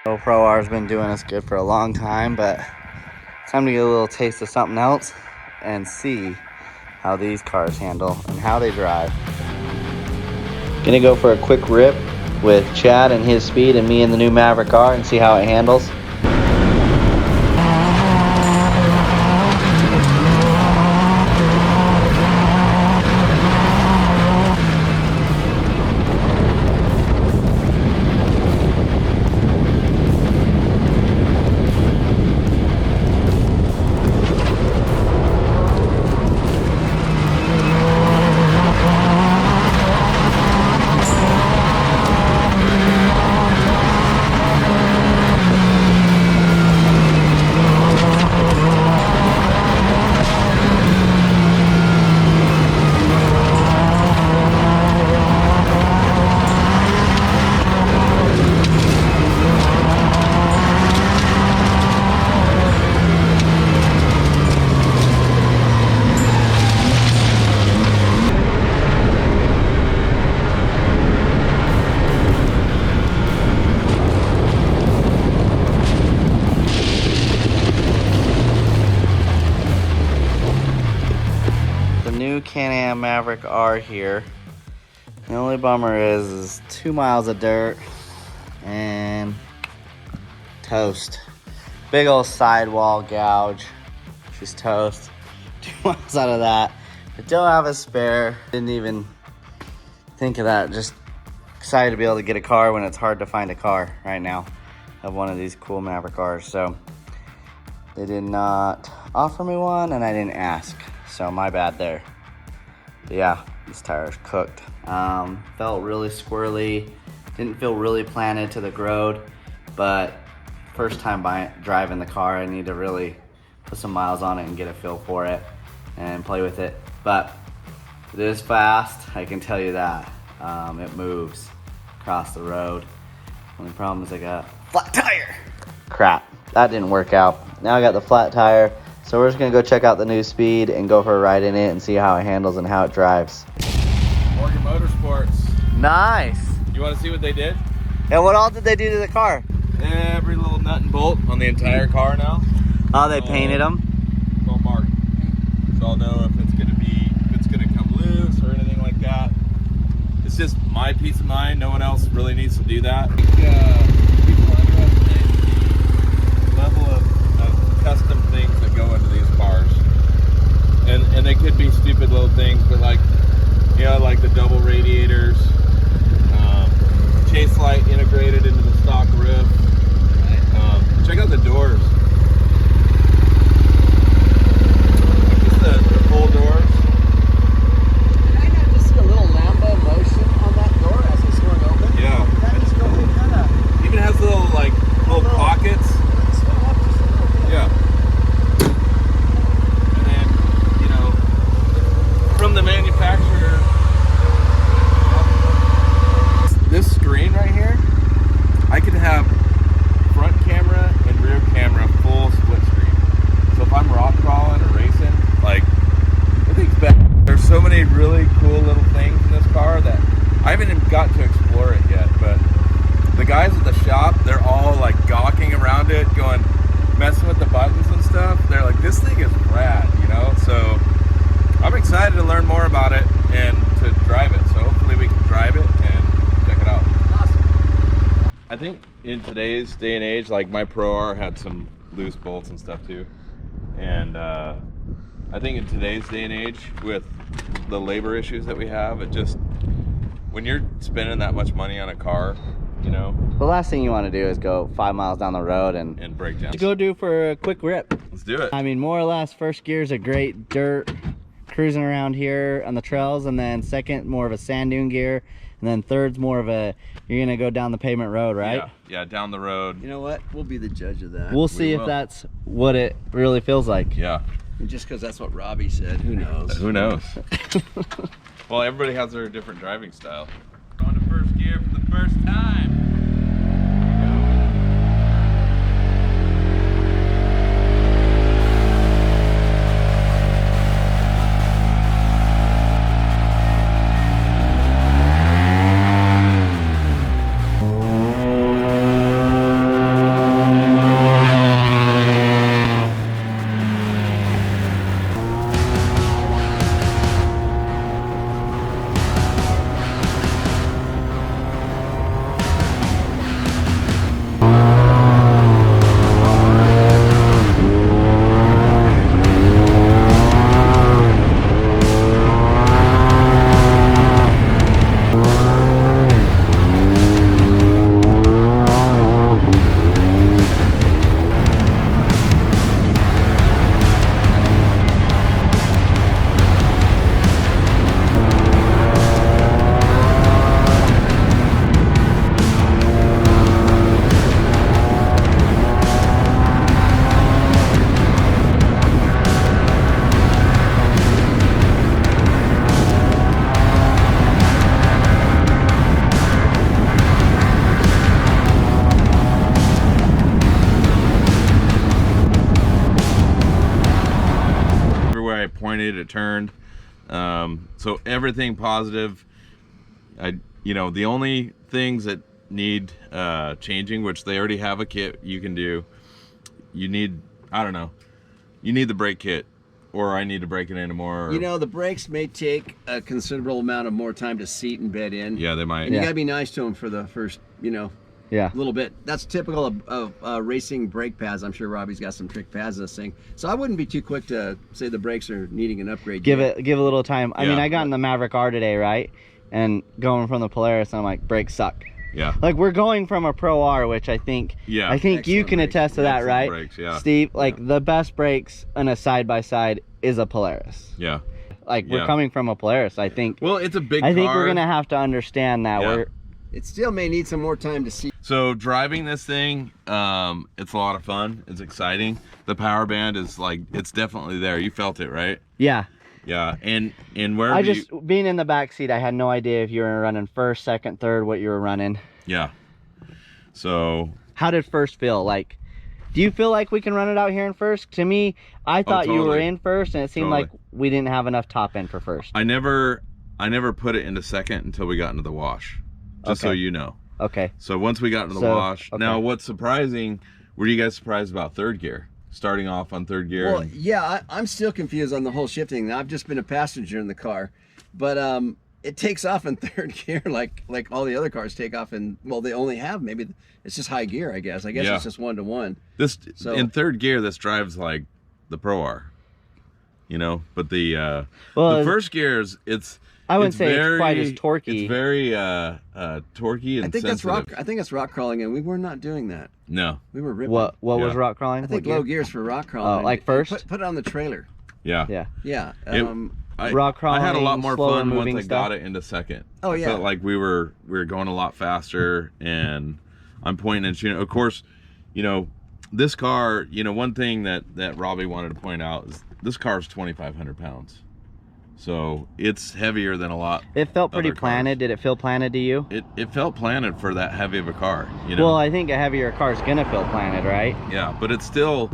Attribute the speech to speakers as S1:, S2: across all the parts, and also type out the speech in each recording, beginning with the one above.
S1: GoPro R's been doing us good for a long time, but it's time to get a little taste of something else and see how these cars handle and how they drive. Gonna go for a quick rip with Chad and his Speed and me in the new Maverick R and see how it handles. Can-Am Maverick R here. The only bummer is 2 miles of dirt and toast. Big old sidewall gouge. She's toast. 2 miles out of that. I don't have a spare. Didn't even think of that. Just excited to be able to get a car when it's hard to find a car right now. I have one of these cool Maverick R's. So they did not offer me one and I didn't ask. So my bad there. But yeah, this tire's cooked. Felt really squirrely. Didn't feel really planted to the road, but first time driving the car, I need to really put some miles on it and get a feel for it and play with it. But it is fast, I can tell you that. It moves across the road. Only problem is I got flat tire. Crap, that didn't work out. Now I got the flat tire. So we're just gonna go check out the new Speed and go for a ride in it and see how it handles and how it drives.
S2: Morgan Motorsports.
S1: Nice.
S2: You want to see what they did?
S1: And what all did they do to the car?
S2: Every little nut and bolt on the entire car now.
S1: Oh, they painted them?
S2: It's all marked. So I'll know if it's gonna come loose or anything like that. It's just my peace of mind. No one else really needs to do that. I think people underestimate the level of custom things that go into these cars, and they could be stupid little things, but like, you know, like the double radiators, chase light integrated into the stock roof. Check out the doors, just the full doors.
S3: Did I not just see a little Lambo motion on that door as it's going open?
S2: Yeah,
S3: That just goes in kind of.
S2: even has little pockets. Yeah. And then, you know, from the manufacturer, this screen right here, I can have front camera and rear camera full split screen. So if I'm rock crawling or racing, like, I think there's so many really cool little things in this car that I haven't even got to explore it yet, but the guys at the shop, they're all like gawking around it, going, messing with the buttons and stuff. They're like, this thing is rad, you know? So I'm excited to learn more about it and to drive it. So hopefully we can drive it and check it out.
S3: Awesome.
S2: I think in today's day and age, like my Pro R had some loose bolts and stuff too. And I think in today's day and age, with the labor issues that we have, it just, when you're spending that much money on a car, you know,
S1: The last thing you want to do is go 5 miles down the road and
S2: break down.
S1: go do for a quick rip.
S2: Let's do it.
S1: I mean, more or less, first gear's a great dirt cruising around here on the trails, and then second, more of a sand dune gear, and then third's more of a, you're gonna go down the pavement road, right?
S2: Yeah, down the road.
S3: You know what? We'll be the judge of that.
S1: We'll see if that's what it really feels like.
S2: Yeah.
S3: Just because that's what Robbie said, who knows?
S2: Who knows? Well, everybody has their different driving style. Going to first gear for the first time. turned. So everything positive. You know, the only things that need changing, which they already have a kit you can do, you need, I don't know, you need the brake kit, or I need to break it into more.
S3: You know, the brakes may take a considerable amount of more time to seat and bed in.
S2: Yeah, they might.
S3: And you gotta be nice to them for the first, you know, little bit. That's typical of racing brake pads. I'm sure Robbie's got some trick pads in this thing. So I wouldn't be too quick to say the brakes are needing an upgrade.
S1: Give it a little time. I mean, I got in the Maverick R today, right? And going from the Polaris, I'm like, brakes suck.
S2: Yeah.
S1: Like, we're going from a Pro R, which I think you can attest to that, right?
S2: Brakes, yeah.
S1: Steve, like the best brakes on a side-by-side is a Polaris.
S2: Yeah.
S1: Like, we're coming from a Polaris, I think.
S2: Well, it's a big car.
S1: I think we're gonna have to understand that.
S3: It still may need some more time to see.
S2: So driving this thing, it's a lot of fun. It's exciting. The power band is like, it's definitely there. You felt it, right?
S1: Yeah.
S2: Yeah, and where
S1: being in the back seat, I had no idea if you were running first, second, third, what you were running.
S2: Yeah. So
S1: how did first feel? Like, do you feel like we can run it out here in first? To me, I thought you were in first, and it seemed like we didn't have enough top end for first.
S2: I never put it into second until we got into the wash. Just so you know.
S1: Okay.
S2: So once we got into the wash, now what's surprising? Were you guys surprised about third gear? Starting off on third gear?
S3: Well, yeah, I'm still confused on the whole shifting. I've just been a passenger in the car, but it takes off in third gear like all the other cars take off in, well, they only have, maybe it's just high gear, I guess. It's just 1-to-1.
S2: In third gear, this drives like the Pro R, you know, but the first gear
S1: I wouldn't say it's quite as torquey.
S2: It's very torquey and sensitive.
S3: I think it's rock crawling, and we were not doing that.
S2: No.
S3: We were ripping.
S1: What was rock crawling?
S3: I think low gears for rock crawling.
S1: Oh, like first?
S3: Put it on the trailer.
S2: Yeah.
S3: Yeah.
S1: Rock crawling.
S2: I had a lot more fun once I
S1: stuff.
S2: got it into second.
S3: Oh yeah.
S2: I felt like we were going a lot faster, and I'm pointing and shooting. Of course, you know, this car, you know, one thing that Robbie wanted to point out is this car is 2,500 pounds. So it's heavier than a lot.
S1: It felt pretty planted. Did it feel planted to you?
S2: It felt planted for that heavy of a car, you know.
S1: Well, I think a heavier car is gonna feel planted, right?
S2: Yeah, but it's still,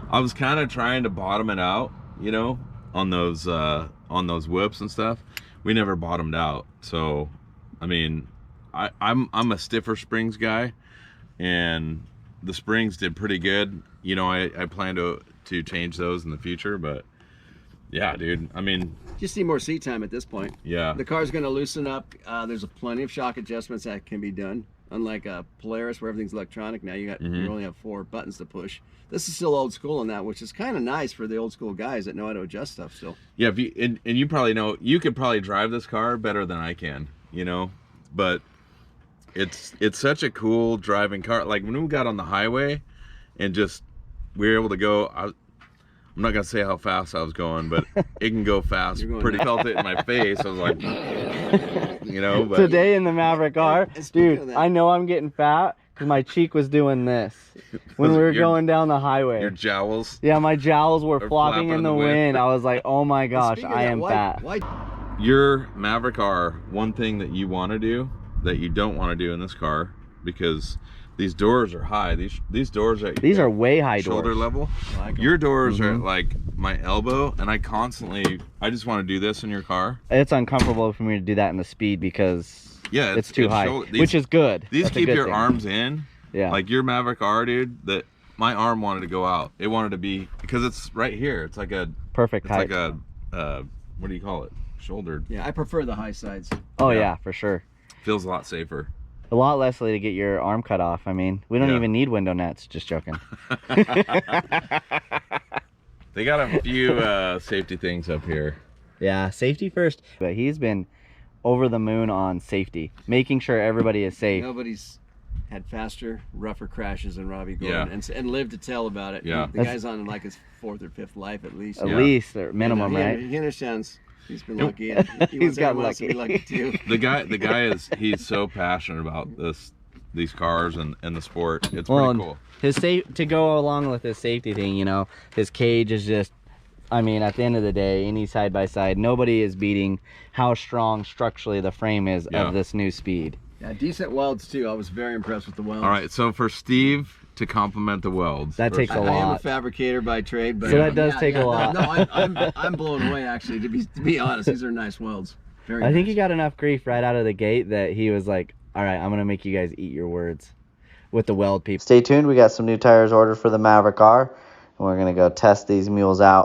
S2: I was kind of trying to bottom it out, you know, on those whips and stuff. We never bottomed out. So, I mean, I'm a stiffer springs guy, and the springs did pretty good. You know, I plan to change those in the future, but yeah, dude, I mean,
S3: just need more seat time at this point.
S2: Yeah.
S3: The car's going to loosen up. There's plenty of shock adjustments that can be done. Unlike a Polaris where everything's electronic, now you only have 4 buttons to push. This is still old school in that, which is kind of nice for the old school guys that know how to adjust stuff still.
S2: Yeah, and you probably know, you could probably drive this car better than I can, you know, but it's such a cool driving car. Like when we got on the highway and just we were able to go, I'm not gonna say how fast I was going, but it can go fast. Pretty felt it in my face. I was like, you know. But
S1: today in the Maverick R, dude, I know I'm getting fat because my cheek was doing this when we were going down the highway.
S2: Your jowls.
S1: Yeah, my jowls were flopping in the wind. I was like, oh my gosh, I am fat.
S2: Your Maverick R, one thing that you want to do that you don't want to do in this car, because these doors are high. These doors are
S1: way high
S2: shoulder
S1: doors.
S2: level. Your doors are like my elbow, and I just want to do this in your car.
S1: It's uncomfortable for me to do that in the Speed because it's too high, which is good.
S2: These
S1: That's
S2: keep
S1: good
S2: your
S1: thing.
S2: arms in.
S1: Yeah.
S2: Like your Maverick R, dude, that my arm wanted to go out. It wanted to be, because it's right here. It's like a
S1: perfect height.
S2: Like a what do you call it? Shouldered.
S3: Yeah, I prefer the high sides.
S1: Oh yeah, for sure.
S2: Feels a lot safer.
S1: A lot less likely to get your arm cut off. I mean, we don't even need window nets. Just joking.
S2: They got a few safety things up here.
S1: Yeah, safety first. But he's been over the moon on safety, making sure everybody is safe.
S3: Nobody's had faster, rougher crashes than Robbie Gordon, and lived to tell about it.
S2: Yeah,
S3: the guy's on like his 4th or 5th life at least.
S1: At least, or minimum, right?
S3: He understands. He's been lucky. And
S1: he's got lucky.
S3: To be lucky too.
S2: The guy he's so passionate about these cars and the sport. It's
S1: well,
S2: pretty cool.
S1: His to go along with his safety thing, you know, his cage is just, I mean, at the end of the day, any side by side, nobody is beating how strong structurally the frame is of this new Speed.
S3: Yeah, decent welds too. I was very impressed with the welds.
S2: All right, so for Steve to complement the welds.
S1: That takes a
S3: I am a
S1: lot.
S3: fabricator by trade, but
S1: So that does take a lot.
S3: No, I'm blown away actually. To be honest, these are nice welds. Very
S1: I think
S3: nice.
S1: he got enough grief right out of the gate that he was like, all right, I'm going to make you guys eat your words with the weld people. Stay tuned. We got some new tires ordered for the Maverick R, and we're going to go test these mules out.